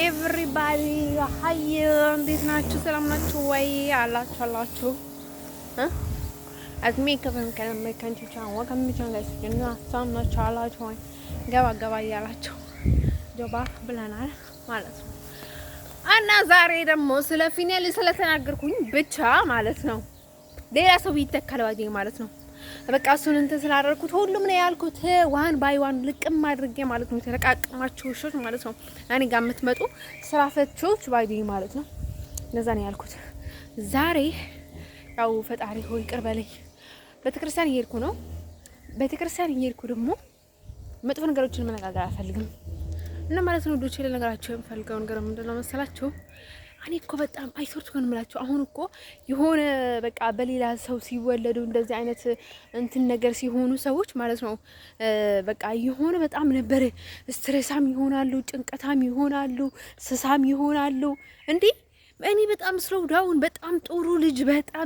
ኤቭሪባዲ ሀይ እንዴት ናችሁ? ሰላም ናችሁ ወይ? አላችሁ አዝሜ ከፈን ከነመከንቹ ወከምቻን ጋር ሲገኙ አሳም ናችሁ አላችሁ ወይ? ገባ ገባ እያላችሁ ጆባ ብለናል ማለት ነው። እና ዛሬ ደግሞ ስለ ፊኔል ስለተናገርኩኝ ብቻ ማለት ነው ሌላ ሰው ይተካል ማለት ነው። በቃ እሱን እንትን ስላደረኩት ሁሉም ነው ያልኩት። ዋን ባይ ዋን ልቅም አድርጌ ማለት ነው። ተረቃቅማችሁ ሾች ማለት ነው። እኔ ጋር የምትመጡ ስራ ፈቾች ባይ ማለት ነው። እንደዛ ነው ያልኩት። ዛሬ ያው ፈጣሪ ሆይ ይቅር በለኝ። ቤተክርስቲያን እየሄድኩ ነው። ቤተክርስቲያን እየሄድኩ ደግሞ መጥፎ ነገሮችን መነጋገር አልፈልግም እና ማለት ነው። ዶቼ ለነገራችሁ የምፈልገው ነገር ምንድነው መሰላችሁ? እኔ እኮ በጣም አይሶርት ሆነ የምላችሁ አሁን እኮ የሆነ በቃ በሌላ ሰው ሲወለዱ እንደዚህ አይነት እንትን ነገር ሲሆኑ ሰዎች ማለት ነው በቃ የሆነ በጣም ነበር ስትሬሳም ይሆናሉ፣ ጭንቀታም ይሆናሉ፣ ስሳም ይሆናሉ። እንዴ እኔ በጣም ስለው ዳውን በጣም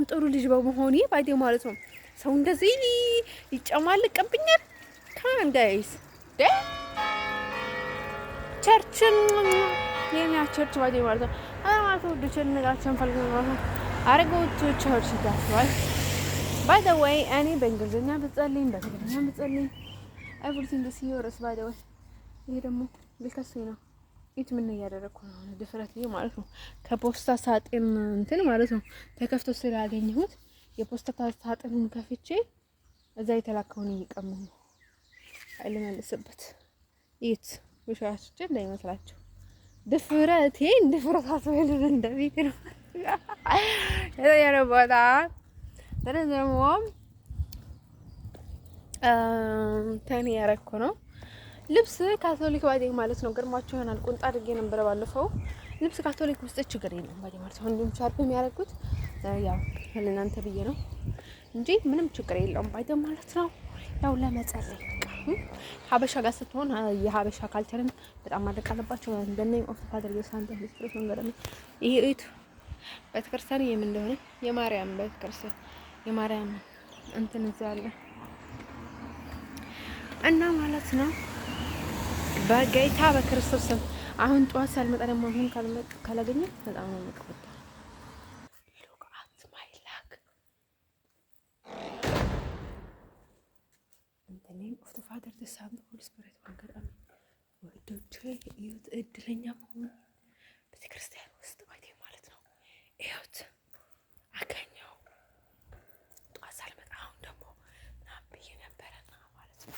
ጥሩ ልጅ በመሆኔ ባይዴ ማለት ነው ሰው እንደዚህ ይጨማልቅብኛል። ካንዳይስ ቸርችን የኛ ቸርች ባይዴ ማለት ነው አማቶ ድቸልነጋቸውን ፈልገው ነው አረጋውት ቸርች ይታስባል። ባይ ዘ ዌይ እኔ በእንግሊዝኛ ብጸልይ በትግርኛ ብጸልይ ኤቭሪቲንግ ኢዝ ዮርስ ባይ ዘ ዌይ። ይሄ ደግሞ ልከስኝ ነው ኢት ምን ያደረኩ ነው ድፍረት ይሄ ማለት ነው። ከፖስታ ሳጥን እንትን ማለት ነው ተከፍቶ ስላገኘሁት የፖስታ ሳጥኑን ከፍቼ እዛ የተላከውን እየቀመሁ አይልመልስበት ኢት ውሻችሁ እንዳይመስላችሁ ድፍረቴን አስበሉን እንደዚህ ነው ያረባታ ተረዘሞ ተኔ ያረኩ ነው። ልብስ ካቶሊክ ባዴ ማለት ነው። ግርማችሁ ይሆናል ቁንጣ አድርጌ ነበር ባለፈው። ልብስ ካቶሊክ ውስጥ ችግር የለም ባዴ ማለት ነው። እንዴም ሻርፕ የሚያደርጉት ያው ለእናንተ ብዬ ነው እንጂ ምንም ችግር የለውም ባዴ ማለት ነው። ያው ለመጸለይ ሀበሻ ጋር ስትሆን የሀበሻ ካልቸርን በጣም ማድረግ አለባቸው። እንደነኝ ኦፍ ፋደር የሳንተ ክርስቶስ መንገድ ነው። ይሄ እት ቤተክርስቲያን የምን እንደሆነ የማርያም ቤተክርስቲያን የማርያም እንትን እዛ አለ እና ማለት ነው። በጌታ በክርስቶስ አሁን ጧት ሳልመጣ ደግሞ አሁን ካላገኘ በጣም ነው የምቀበለው። ኦፍ ዘ ፋደር ዘ ሳን ዘ ሆሊ ስፒሪት መንገድ አሜን። ወዶቼ እዩት፣ እድለኛ መሆን ቤተክርስቲያን ውስጥ ባይቴ ማለት ነው። እዩት አገኘው ጧት ሳልመጣ አሁን ደግሞ ምናምን ብዬ ነበረና ማለት ነው።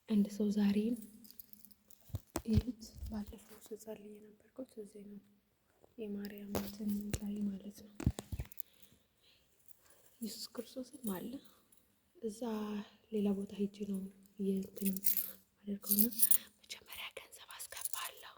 አንድ ሰው ዛሬም ይሄት ባለፈው ስጸልይ የነበርኩት እዚህ ነው የማርያም እንትን ላይ ማለት ነው። ኢየሱስ ክርስቶስም አለ እዛ ሌላ ቦታ ሄጄ ነው የእንትን አደርገውና መጀመሪያ ገንዘብ አስገባለሁ።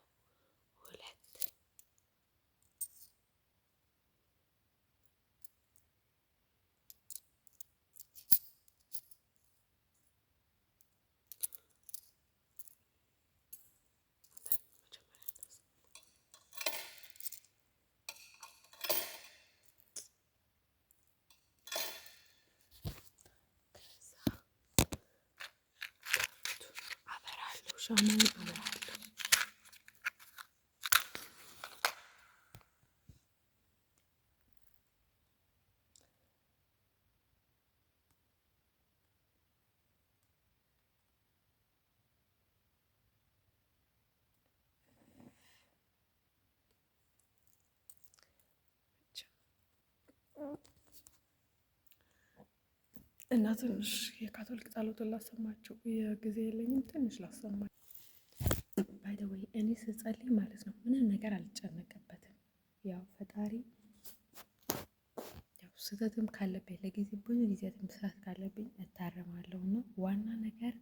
ሻማን አበራለሁ። እና ትንሽ የካቶሊክ ጸሎትን ላሰማችሁ። የጊዜ የለኝም ትንሽ ላሰማችሁ። ባይ ዘ ዌይ እኔ ስጸልይ ማለት ነው ምንም ነገር አልጨነቅበትም። ያው ፈጣሪ ያው ስህተትም ካለብኝ ለጊዜ ብዙ ጊዜያትም ስህተት ካለብኝ እታረማለሁ እና ዋና ነገር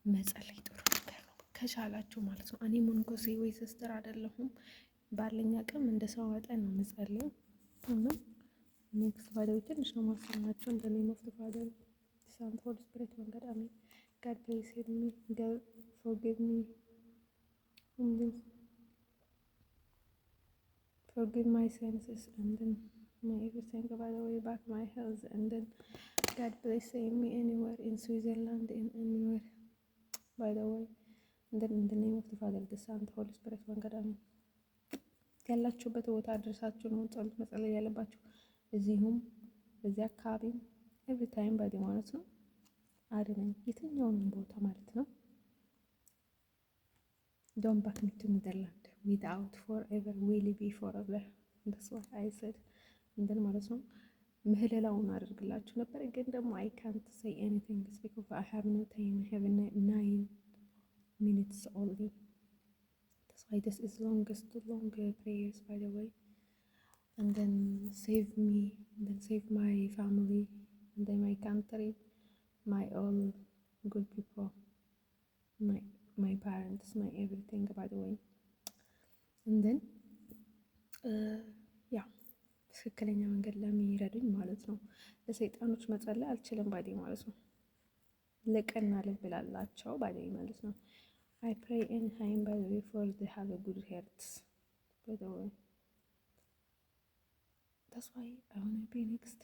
መጸለይ ጥሩ ነገር ነው ከቻላችሁ ማለት ነው። እኔ ሞንኮሴ ወይ ሲስተር አይደለሁም። ባለኝ አቅም እንደ ሰው መጠን ነው የምጸልየው እና ኔክስት ባይ ዘ ዌይ ትንሽ ነው ማሰማችሁ። እንደ ኔም ኦፍ ዘ ፋደር ሳንት ሆሊ ስፒሪት መንገድ አሜን። God bless me. God forgive me. And then forgive my senses. And then my everything, by the way, back my health. And then God bless me anywhere in Switzerland, in anywhere, by the way. And then in the name of the Father, the Son, the Holy Spirit, one God, amen. ያላችሁበት ቦታ አድርሳችሁ ነው ጸሎት መጸለይ ያለባችሁ። እዚሁም በዚህ አካባቢም ኤቭሪ ታይም ባዲ ማለት ነው። አድነኝ የትኛውንም ቦታ ማለት ነው። ዶንት ባክ ሚ ቱ ኔዘርላንድ ዊዝአውት ፎርኤቨር ዊል ቢ ፎርኤቨር እንደሱ አይሰድ እንደን ማለት ነው። ምህለላውን አድርግላችሁ ነበር ግን ደግሞ አይ ካንት ሴይ ኤኒቲንግ ስፒክ ኦፍ አይ ሃቭ ኖ ታይም አይ ሃቭ 9 minutes only. That's why this is longest long prayers, by the way. And then save me, and then save my family, and then my country, my all good people, my parents, my everything, by the way. And then yeah, ትክክለኛ መንገድ ለሚረዱኝ ማለት ነው። ለሰይጣኖች መጸለይ አልችልም ባዴ ማለት ነው። ለቀና ልብ ላላቸው ባዴ ማለት ነው። I pray anytime, by the way, for they have a good hearts, by the way. That's why I want to be next.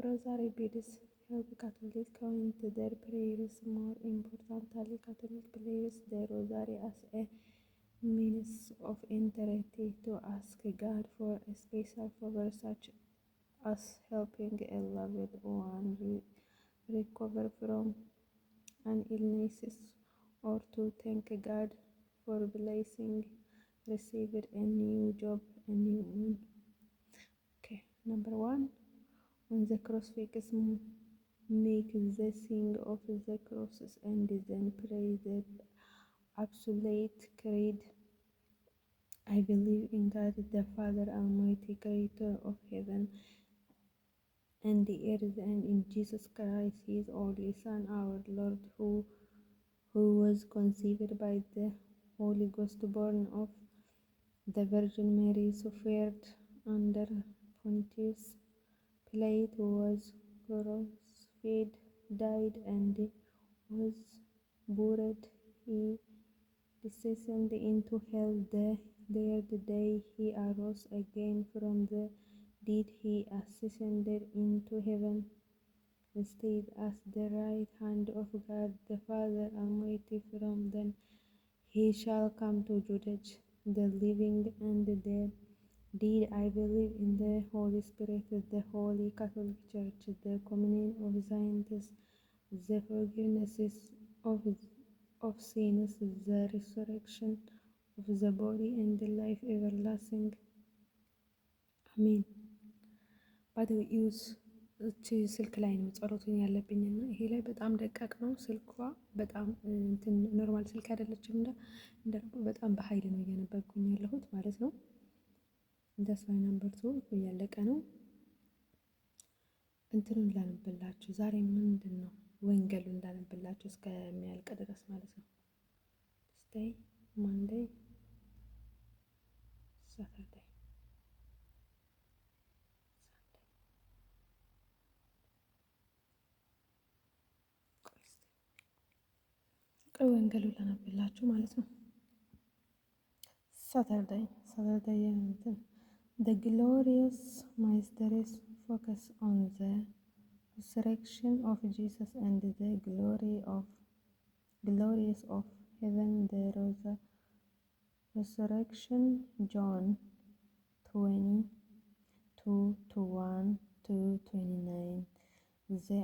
Rosary beads help Catholic count their prayers more importantly. Catholic prayers the Rosary as a means of entreaty to ask God for a special favor, such as helping a loved one recover from an illness, or to thank God for blessing, received a new job, a new moon. Okay, number 1, when the crucifix, make the sign of the crosses and then pray the Absolute Creed. I believe in God the Father Almighty, creator of heaven and the earth, and in Jesus Christ, his only Son, our Lord, who was conceived by the Holy Ghost, born of the Virgin Mary, suffered under Pontius Pilate, was crucified, died, and was buried. He descended into hell. The third day he arose again from the dead. He ascended into heaven, stayed at the right hand of God the Father Almighty. From then he shall come to judge the living and the dead. Did I believe in the Holy Spirit, the Holy Catholic Church, the communion of saints, the forgiveness of sins, the resurrection of the body, and the life everlasting. አሜን። ባይ ዘ ዌይ ዩዝ እቺ ስልክ ላይ ነው ጸሎቱን ያለብኝና ይሄ ላይ በጣም ደቃቅ ነው ስልኳ። በጣም እንትን ኖርማል ስልክ አይደለችም። እንደ በጣም በኃይል ነው እያነበብኩኝ ያለሁት ማለት ነው። እንደሷይ ነምበር 2 እያለቀ ነው። እንትኑን ላነብላችሁ ዛሬ ምንድን ነው ወንጌሉን ላነብላችሁ እስከሚያልቅ ድረስ ማለት ነው። ስቴይ ማንዴይ ሳተርዴይ ቆይ ወንጌሉን ላነብላችሁ ማለት ነው። ሳተርዴይ እንትን The glorious mysteries focus on the resurrection of Jesus and the glories of heaven. The resurrection, John 20:2-1-29. The